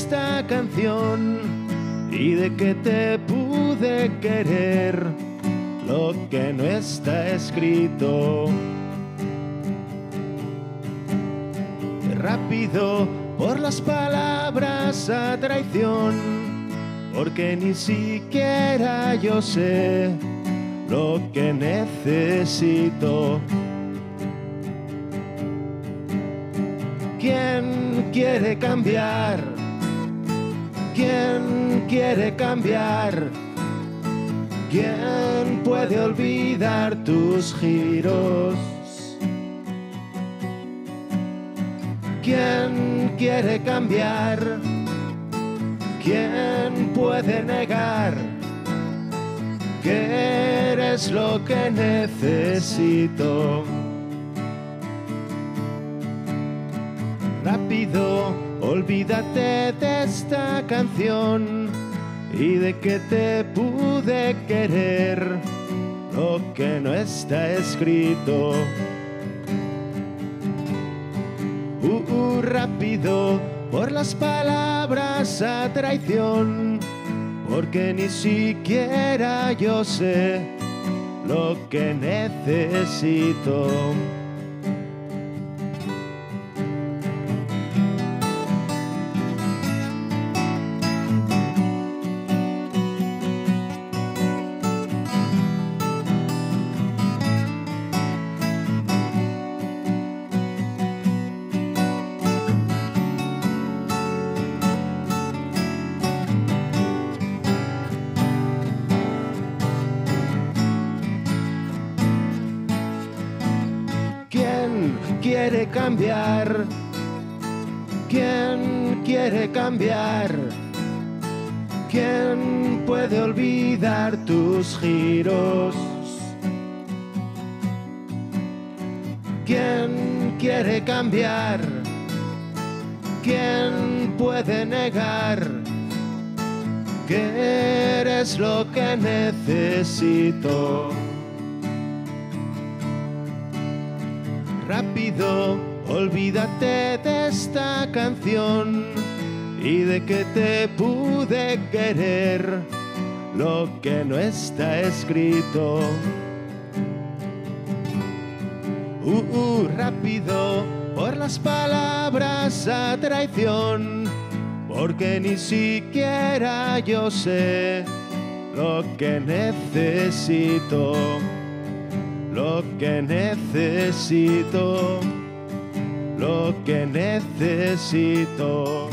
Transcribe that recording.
esta canción y de que te pude querer lo que no está escrito. Rápido por las palabras a traición, porque ni siquiera yo sé lo que necesito. ¿Quién quiere cambiar? ¿Quién quiere cambiar? ¿Quién puede olvidar tus giros? ¿Quién quiere cambiar? ¿Quién puede negar que eres lo que necesito? Rápido, olvídate de esta canción y de que te pude querer lo que no está escrito. Rápido por las palabras a traición, porque ni siquiera yo sé lo que necesito. ¿Quién quiere cambiar? ¿Quién quiere cambiar? ¿Quién puede olvidar tus giros? ¿Quién quiere cambiar? ¿Quién puede negar que eres lo que necesito? Rápido, olvídate de esta canción y de que te pude querer lo que no está escrito. Rápido por las palabras a traición, porque ni siquiera yo sé lo que necesito. Lo que necesito, lo que necesito.